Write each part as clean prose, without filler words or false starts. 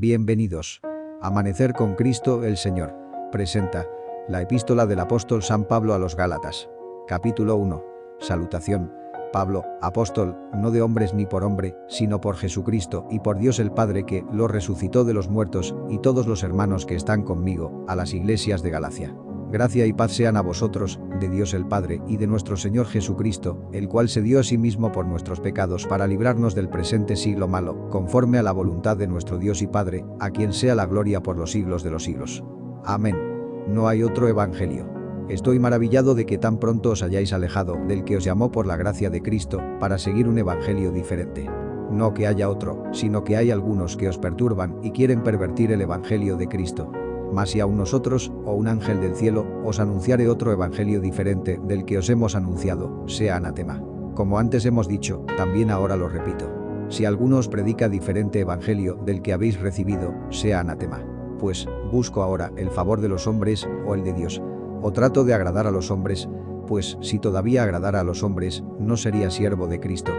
Bienvenidos. Amanecer con Cristo el Señor. Presenta la epístola del apóstol San Pablo a los Gálatas. Capítulo 1. Salutación. Pablo, apóstol, no de hombres ni por hombre, sino por Jesucristo y por Dios el Padre que lo resucitó de los muertos, y todos los hermanos que están conmigo, a las iglesias de Galacia. Gracia y paz sean a vosotros, de Dios el Padre y de nuestro Señor Jesucristo, el cual se dio a sí mismo por nuestros pecados para librarnos del presente siglo malo, conforme a la voluntad de nuestro Dios y Padre, a quien sea la gloria por los siglos de los siglos. Amén. No hay otro evangelio. Estoy maravillado de que tan pronto os hayáis alejado del que os llamó por la gracia de Cristo, para seguir un evangelio diferente. No que haya otro, sino que hay algunos que os perturban y quieren pervertir el evangelio de Cristo. Mas si aun nosotros, o un ángel del cielo, os anunciare otro evangelio diferente del que os hemos anunciado, sea anatema. Como antes hemos dicho, también ahora lo repito. Si alguno os predica diferente evangelio del que habéis recibido, sea anatema. Pues, ¿busco ahora el favor de los hombres, o el de Dios? ¿O trato de agradar a los hombres? Pues, si todavía agradara a los hombres, no sería siervo de Cristo.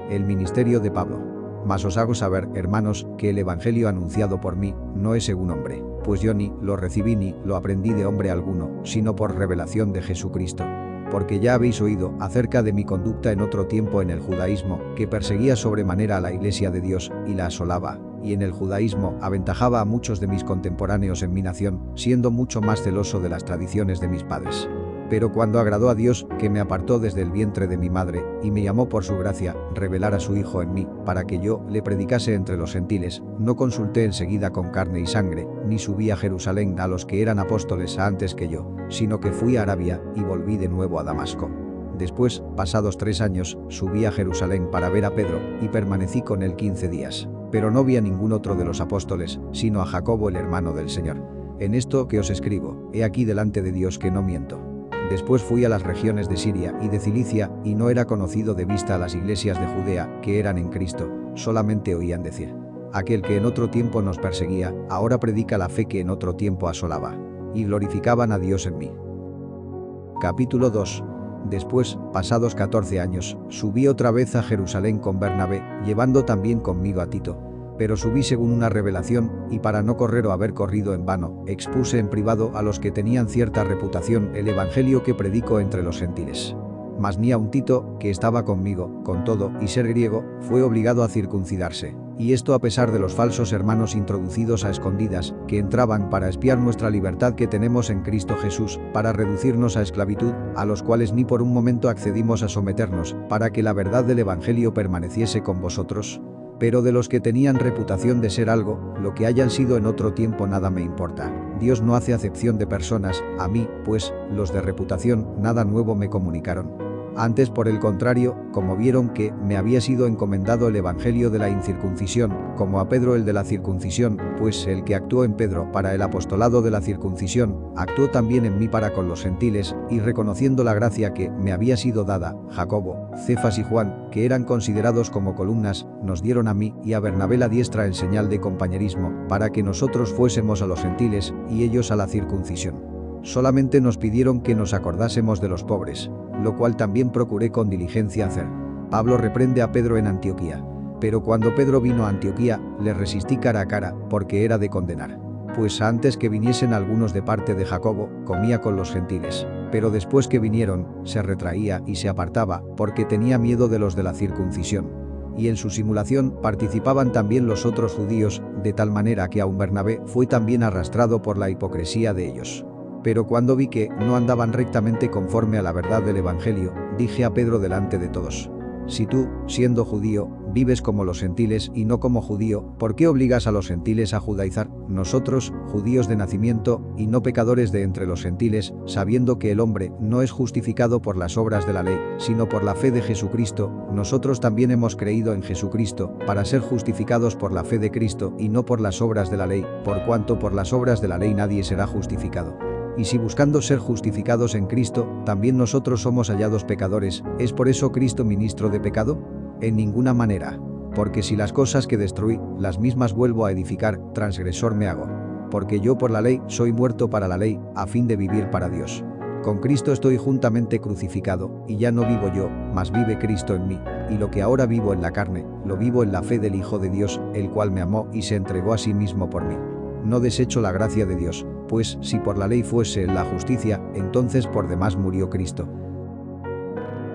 El ministerio de Pablo. Mas os hago saber, hermanos, que el evangelio anunciado por mí, no es según hombre, pues yo ni lo recibí ni lo aprendí de hombre alguno, sino por revelación de Jesucristo. Porque ya habéis oído acerca de mi conducta en otro tiempo en el judaísmo, que perseguía sobremanera a la iglesia de Dios, y la asolaba, y en el judaísmo aventajaba a muchos de mis contemporáneos en mi nación, siendo mucho más celoso de las tradiciones de mis padres. Pero cuando agradó a Dios, que me apartó desde el vientre de mi madre, y me llamó por su gracia, revelar a su Hijo en mí, para que yo le predicase entre los gentiles, no consulté enseguida con carne y sangre, ni subí a Jerusalén a los que eran apóstoles antes que yo, sino que fui a Arabia, y volví de nuevo a Damasco. Después, pasados 3 años, subí a Jerusalén para ver a Pedro, y permanecí con él 15 días. Pero no vi a ningún otro de los apóstoles, sino a Jacobo el hermano del Señor. En esto que os escribo, he aquí delante de Dios que no miento. Después fui a las regiones de Siria y de Cilicia, y no era conocido de vista a las iglesias de Judea, que eran en Cristo, solamente oían decir: aquel que en otro tiempo nos perseguía, ahora predica la fe que en otro tiempo asolaba. Y glorificaban a Dios en mí. Capítulo 2. Después, pasados 14 años, subí otra vez a Jerusalén con Bernabé, llevando también conmigo a Tito. Pero subí según una revelación, y para no correr o haber corrido en vano, expuse en privado a los que tenían cierta reputación el evangelio que predico entre los gentiles. Mas ni aun Tito, que estaba conmigo, con todo y ser griego, fue obligado a circuncidarse. Y esto a pesar de los falsos hermanos introducidos a escondidas, que entraban para espiar nuestra libertad que tenemos en Cristo Jesús, para reducirnos a esclavitud, a los cuales ni por un momento accedimos a someternos, para que la verdad del evangelio permaneciese con vosotros. Pero de los que tenían reputación de ser algo, lo que hayan sido en otro tiempo nada me importa. Dios no hace acepción de personas, a mí, pues, los de reputación, nada nuevo me comunicaron. Antes, por el contrario, como vieron que me había sido encomendado el evangelio de la incircuncisión, como a Pedro el de la circuncisión, pues el que actuó en Pedro para el apostolado de la circuncisión, actuó también en mí para con los gentiles, y reconociendo la gracia que me había sido dada, Jacobo, Cefas y Juan, que eran considerados como columnas, nos dieron a mí y a Bernabé la diestra en señal de compañerismo, para que nosotros fuésemos a los gentiles, y ellos a la circuncisión. Solamente nos pidieron que nos acordásemos de los pobres, lo cual también procuré con diligencia hacer. Pablo reprende a Pedro en Antioquía. Pero cuando Pedro vino a Antioquía, le resistí cara a cara, porque era de condenar. Pues antes que viniesen algunos de parte de Jacobo, comía con los gentiles. Pero después que vinieron, se retraía y se apartaba, porque tenía miedo de los de la circuncisión. Y en su simulación participaban también los otros judíos, de tal manera que aun Bernabé fue también arrastrado por la hipocresía de ellos. Pero cuando vi que no andaban rectamente conforme a la verdad del evangelio, dije a Pedro delante de todos: si tú, siendo judío, vives como los gentiles y no como judío, ¿por qué obligas a los gentiles a judaizar? Nosotros, judíos de nacimiento, y no pecadores de entre los gentiles, sabiendo que el hombre no es justificado por las obras de la ley, sino por la fe de Jesucristo, nosotros también hemos creído en Jesucristo, para ser justificados por la fe de Cristo y no por las obras de la ley, por cuanto por las obras de la ley nadie será justificado. Y si buscando ser justificados en Cristo, también nosotros somos hallados pecadores, ¿es por eso Cristo ministro de pecado? En ninguna manera. Porque si las cosas que destruí, las mismas vuelvo a edificar, transgresor me hago. Porque yo por la ley soy muerto para la ley, a fin de vivir para Dios. Con Cristo estoy juntamente crucificado, y ya no vivo yo, mas vive Cristo en mí, y lo que ahora vivo en la carne, lo vivo en la fe del Hijo de Dios, el cual me amó y se entregó a sí mismo por mí. No desecho la gracia de Dios, pues si por la ley fuese la justicia, entonces por demás murió Cristo.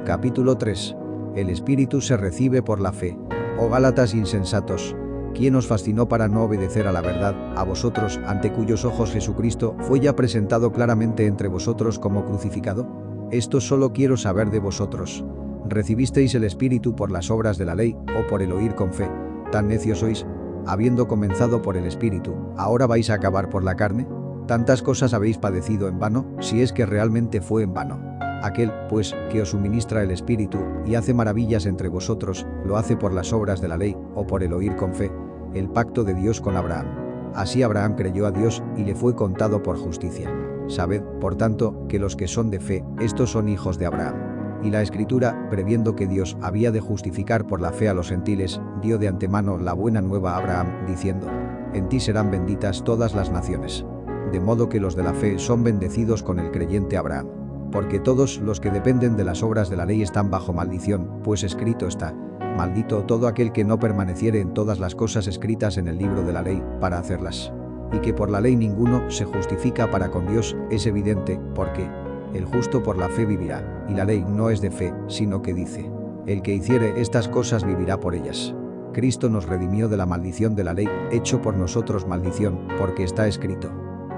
Capítulo 3. El Espíritu se recibe por la fe. Oh Gálatas insensatos, ¿quién os fascinó para no obedecer a la verdad, a vosotros, ante cuyos ojos Jesucristo fue ya presentado claramente entre vosotros como crucificado? Esto solo quiero saber de vosotros. ¿Recibisteis el Espíritu por las obras de la ley, o por el oír con fe? ¿Tan necios sois? Habiendo comenzado por el Espíritu, ¿ahora vais a acabar por la carne? Tantas cosas habéis padecido en vano, si es que realmente fue en vano. Aquel, pues, que os suministra el Espíritu, y hace maravillas entre vosotros, lo hace por las obras de la ley, o por el oír con fe, el pacto de Dios con Abraham. Así Abraham creyó a Dios, y le fue contado por justicia. Sabed, por tanto, que los que son de fe, estos son hijos de Abraham. Y la Escritura, previendo que Dios había de justificar por la fe a los gentiles, dio de antemano la buena nueva a Abraham, diciendo: en ti serán benditas todas las naciones. De modo que los de la fe son bendecidos con el creyente Abraham. Porque todos los que dependen de las obras de la ley están bajo maldición, pues escrito está: maldito todo aquel que no permaneciere en todas las cosas escritas en el libro de la ley, para hacerlas. Y que por la ley ninguno se justifica para con Dios, es evidente, porque el justo por la fe vivirá, y la ley no es de fe, sino que dice: el que hiciere estas cosas vivirá por ellas. Cristo nos redimió de la maldición de la ley, hecho por nosotros maldición, porque está escrito: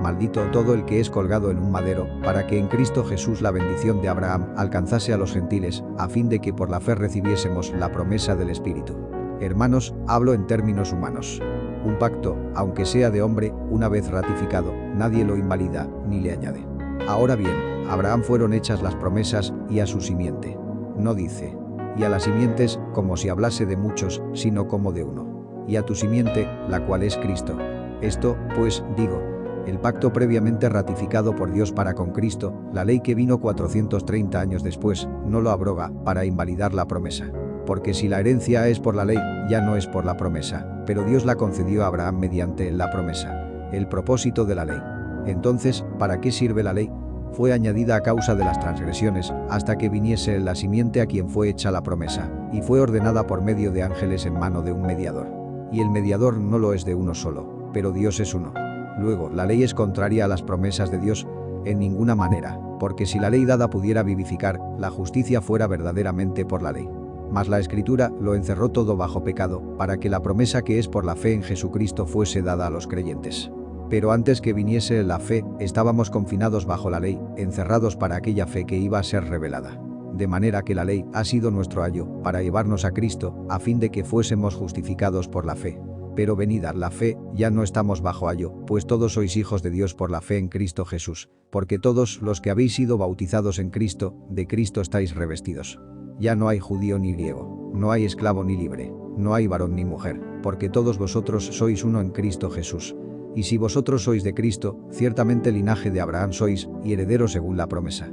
maldito todo el que es colgado en un madero, para que en Cristo Jesús la bendición de Abraham alcanzase a los gentiles, a fin de que por la fe recibiésemos la promesa del Espíritu. Hermanos, hablo en términos humanos. Un pacto, aunque sea de hombre, una vez ratificado, nadie lo invalida, ni le añade. Ahora bien, a Abraham fueron hechas las promesas, y a su simiente. No dice: y a las simientes, como si hablase de muchos, sino como de uno. Y a tu simiente, la cual es Cristo. Esto, pues, digo: el pacto previamente ratificado por Dios para con Cristo, la ley que vino 430 años después, no lo abroga, para invalidar la promesa. Porque si la herencia es por la ley, ya no es por la promesa, pero Dios la concedió a Abraham mediante la promesa. El propósito de la ley. Entonces, ¿para qué sirve la ley? Fue añadida a causa de las transgresiones, hasta que viniese la simiente a quien fue hecha la promesa, y fue ordenada por medio de ángeles en mano de un mediador. Y el mediador no lo es de uno solo, pero Dios es uno. Luego, ¿la ley es contraria a las promesas de Dios? En ninguna manera, porque si la ley dada pudiera vivificar, la justicia fuera verdaderamente por la ley. Mas la Escritura lo encerró todo bajo pecado, para que la promesa que es por la fe en Jesucristo fuese dada a los creyentes. Pero antes que viniese la fe, estábamos confinados bajo la ley, encerrados para aquella fe que iba a ser revelada. De manera que la ley ha sido nuestro ayo, para llevarnos a Cristo, a fin de que fuésemos justificados por la fe. Pero venida la fe, ya no estamos bajo ayo, pues todos sois hijos de Dios por la fe en Cristo Jesús, porque todos los que habéis sido bautizados en Cristo, de Cristo estáis revestidos. Ya no hay judío ni griego, no hay esclavo ni libre, no hay varón ni mujer, porque todos vosotros sois uno en Cristo Jesús. Y si vosotros sois de Cristo, ciertamente linaje de Abraham sois, y herederos según la promesa.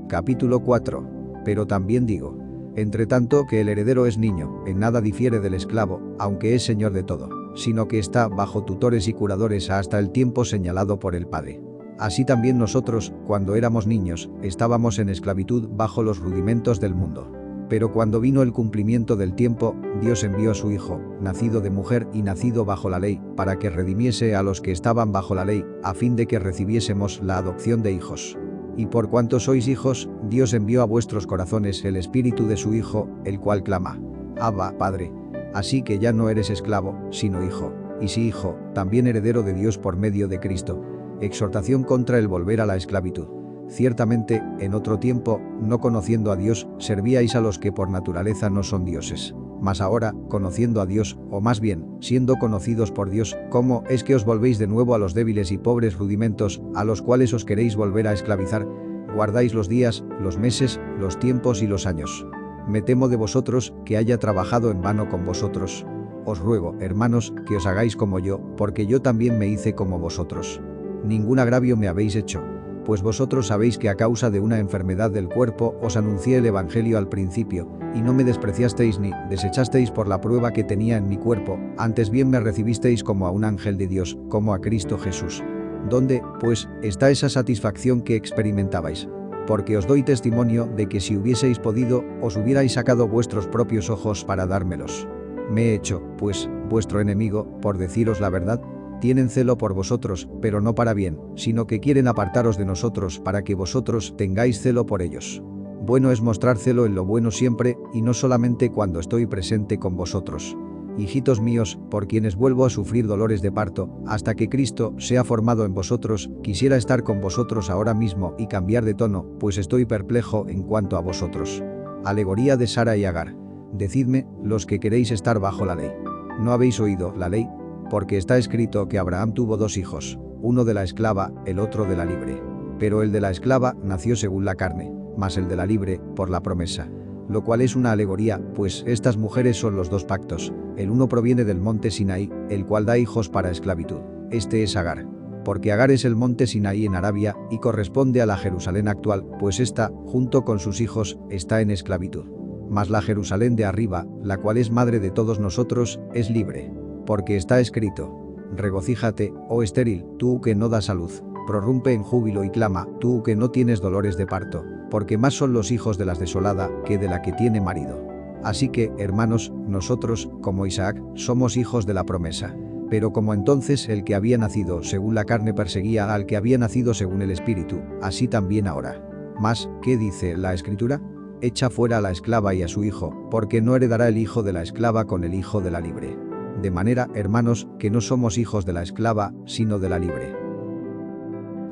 Capítulo 4. Pero también digo: entre tanto que el heredero es niño, en nada difiere del esclavo, aunque es señor de todo, sino que está bajo tutores y curadores hasta el tiempo señalado por el Padre. Así también nosotros, cuando éramos niños, estábamos en esclavitud bajo los rudimentos del mundo. Pero cuando vino el cumplimiento del tiempo, Dios envió a su Hijo, nacido de mujer y nacido bajo la ley, para que redimiese a los que estaban bajo la ley, a fin de que recibiésemos la adopción de hijos. Y por cuanto sois hijos, Dios envió a vuestros corazones el Espíritu de su Hijo, el cual clama: Abba, Padre. Así que ya no eres esclavo, sino hijo, y si hijo, también heredero de Dios por medio de Cristo. Exhortación contra el volver a la esclavitud. Ciertamente, en otro tiempo, no conociendo a Dios, servíais a los que por naturaleza no son dioses. Mas ahora, conociendo a Dios, o más bien, siendo conocidos por Dios, ¿cómo es que os volvéis de nuevo a los débiles y pobres rudimentos, a los cuales os queréis volver a esclavizar? Guardáis los días, los meses, los tiempos y los años. Me temo de vosotros, que haya trabajado en vano con vosotros. Os ruego, hermanos, que os hagáis como yo, porque yo también me hice como vosotros. Ningún agravio me habéis hecho, pues vosotros sabéis que a causa de una enfermedad del cuerpo os anuncié el Evangelio al principio, y no me despreciasteis ni desechasteis por la prueba que tenía en mi cuerpo, antes bien me recibisteis como a un ángel de Dios, como a Cristo Jesús. ¿Dónde, pues, está esa satisfacción que experimentabais? Porque os doy testimonio de que si hubieseis podido, os hubierais sacado vuestros propios ojos para dármelos. Me he hecho, pues, vuestro enemigo, por deciros la verdad. Tienen celo por vosotros, pero no para bien, sino que quieren apartaros de nosotros para que vosotros tengáis celo por ellos. Bueno es mostrar celo en lo bueno siempre, y no solamente cuando estoy presente con vosotros. Hijitos míos, por quienes vuelvo a sufrir dolores de parto, hasta que Cristo sea formado en vosotros, quisiera estar con vosotros ahora mismo y cambiar de tono, pues estoy perplejo en cuanto a vosotros. Alegoría de Sara y Agar. Decidme, los que queréis estar bajo la ley. ¿No habéis oído la ley? Porque está escrito que Abraham tuvo 2 hijos, uno de la esclava, el otro de la libre. Pero el de la esclava nació según la carne, mas el de la libre, por la promesa. Lo cual es una alegoría, pues estas mujeres son los 2 pactos. El uno proviene del monte Sinaí, el cual da hijos para esclavitud. Este es Agar. Porque Agar es el monte Sinaí en Arabia y corresponde a la Jerusalén actual, pues esta, junto con sus hijos, está en esclavitud. Mas la Jerusalén de arriba, la cual es madre de todos nosotros, es libre. Porque está escrito: regocíjate, oh estéril, tú que no das a luz. Prorrumpe en júbilo y clama, tú que no tienes dolores de parto, porque más son los hijos de la desolada que de la que tiene marido. Así que, hermanos, nosotros, como Isaac, somos hijos de la promesa. Pero como entonces el que había nacido según la carne perseguía al que había nacido según el Espíritu, así también ahora. Mas, ¿qué dice la Escritura? Echa fuera a la esclava y a su hijo, porque no heredará el hijo de la esclava con el hijo de la libre. De manera, hermanos, que no somos hijos de la esclava, sino de la libre.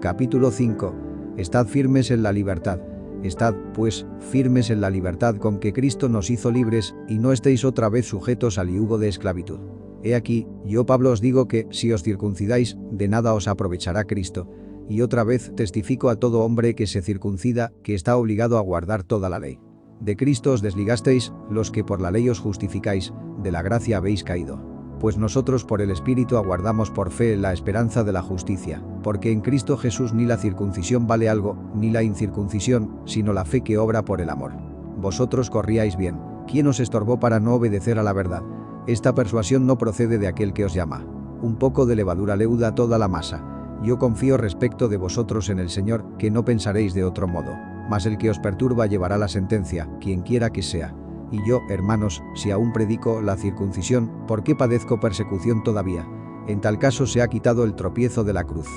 Capítulo 5. Estad firmes en la libertad. Estad, pues, firmes en la libertad con que Cristo nos hizo libres, y no estéis otra vez sujetos al yugo de esclavitud. He aquí, yo Pablo os digo que, si os circuncidáis, de nada os aprovechará Cristo. Y otra vez testifico a todo hombre que se circuncida, que está obligado a guardar toda la ley. De Cristo os desligasteis, los que por la ley os justificáis, de la gracia habéis caído. Pues nosotros por el Espíritu aguardamos por fe la esperanza de la justicia, porque en Cristo Jesús ni la circuncisión vale algo, ni la incircuncisión, sino la fe que obra por el amor. Vosotros corríais bien. ¿Quién os estorbó para no obedecer a la verdad? Esta persuasión no procede de aquel que os llama. Un poco de levadura leuda toda la masa. Yo confío respecto de vosotros en el Señor, que no pensaréis de otro modo. Mas el que os perturba llevará la sentencia, quien quiera que sea. Y yo, hermanos, si aún predico la circuncisión, ¿por qué padezco persecución todavía? En tal caso se ha quitado el tropiezo de la cruz.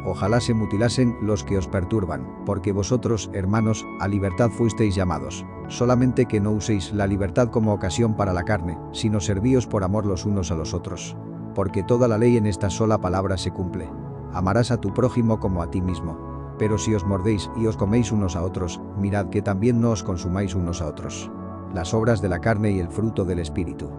Ojalá se mutilasen los que os perturban, porque vosotros, hermanos, a libertad fuisteis llamados. Solamente que no uséis la libertad como ocasión para la carne, sino servíos por amor los unos a los otros. Porque toda la ley en esta sola palabra se cumple: amarás a tu prójimo como a ti mismo. Pero si os mordéis y os coméis unos a otros, mirad que también no os consumáis unos a otros. Las obras de la carne y el fruto del Espíritu.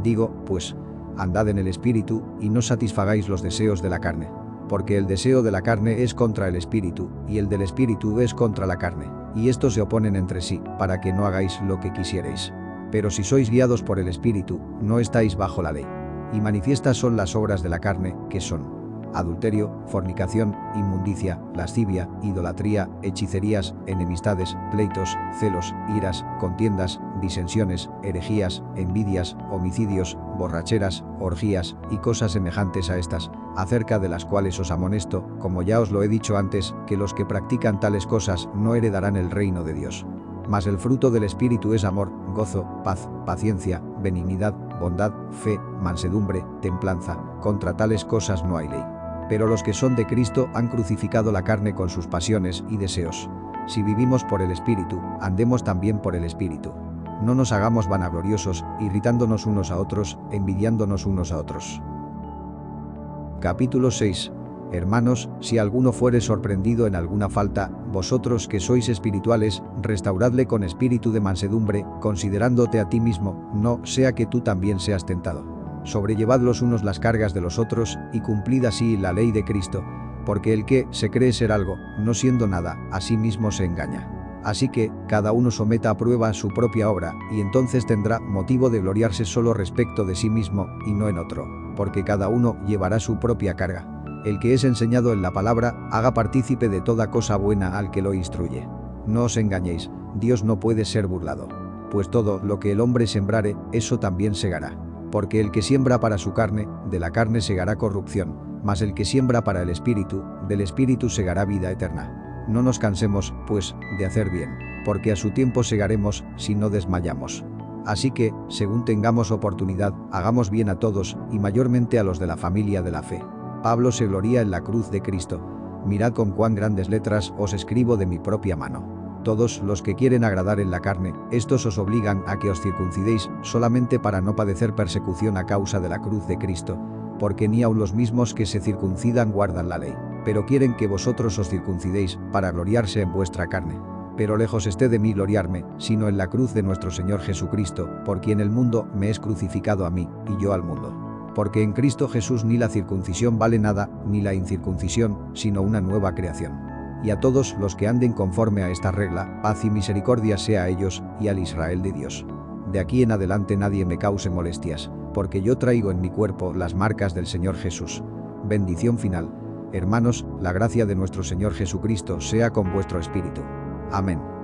Digo, pues, andad en el Espíritu, y no satisfagáis los deseos de la carne. Porque el deseo de la carne es contra el Espíritu, y el del Espíritu es contra la carne, y estos se oponen entre sí, para que no hagáis lo que quisierais. Pero si sois guiados por el Espíritu, no estáis bajo la ley. Y manifiestas son las obras de la carne, que son: adulterio, fornicación, inmundicia, lascivia, idolatría, hechicerías, enemistades, pleitos, celos, iras, contiendas, disensiones, herejías, envidias, homicidios, borracheras, orgías y cosas semejantes a estas, acerca de las cuales os amonesto, como ya os lo he dicho antes, que los que practican tales cosas no heredarán el reino de Dios. Mas el fruto del Espíritu es amor, gozo, paz, paciencia, benignidad, bondad, fe, mansedumbre, templanza. Contra tales cosas no hay ley. Pero los que son de Cristo han crucificado la carne con sus pasiones y deseos. Si vivimos por el Espíritu, andemos también por el Espíritu. No nos hagamos vanagloriosos, irritándonos unos a otros, envidiándonos unos a otros. Capítulo 6. Hermanos, si alguno fuere sorprendido en alguna falta, vosotros que sois espirituales, restauradle con espíritu de mansedumbre, considerándote a ti mismo, no sea que tú también seas tentado. Sobrellevad los unos las cargas de los otros, y cumplid así la ley de Cristo, porque el que se cree ser algo, no siendo nada, a sí mismo se engaña. Así que, cada uno someta a prueba su propia obra, y entonces tendrá motivo de gloriarse solo respecto de sí mismo, y no en otro, porque cada uno llevará su propia carga. El que es enseñado en la palabra, haga partícipe de toda cosa buena al que lo instruye. No os engañéis, Dios no puede ser burlado. Pues todo lo que el hombre sembrare, eso también segará. Porque el que siembra para su carne, de la carne segará corrupción, mas el que siembra para el Espíritu, del Espíritu segará vida eterna. No nos cansemos, pues, de hacer bien, porque a su tiempo segaremos, si no desmayamos. Así que, según tengamos oportunidad, hagamos bien a todos, y mayormente a los de la familia de la fe. Pablo se gloría en la cruz de Cristo. Mirad con cuán grandes letras os escribo de mi propia mano. Todos los que quieren agradar en la carne, estos os obligan a que os circuncidéis solamente para no padecer persecución a causa de la cruz de Cristo, porque ni aun los mismos que se circuncidan guardan la ley, pero quieren que vosotros os circuncidéis para gloriarse en vuestra carne. Pero lejos esté de mí gloriarme, sino en la cruz de nuestro Señor Jesucristo, por quien el mundo me es crucificado a mí, y yo al mundo. Porque en Cristo Jesús ni la circuncisión vale nada, ni la incircuncisión, sino una nueva creación. Y a todos los que anden conforme a esta regla, paz y misericordia sea a ellos, y al Israel de Dios. De aquí en adelante nadie me cause molestias, porque yo traigo en mi cuerpo las marcas del Señor Jesús. Bendición final. Hermanos, la gracia de nuestro Señor Jesucristo sea con vuestro espíritu. Amén.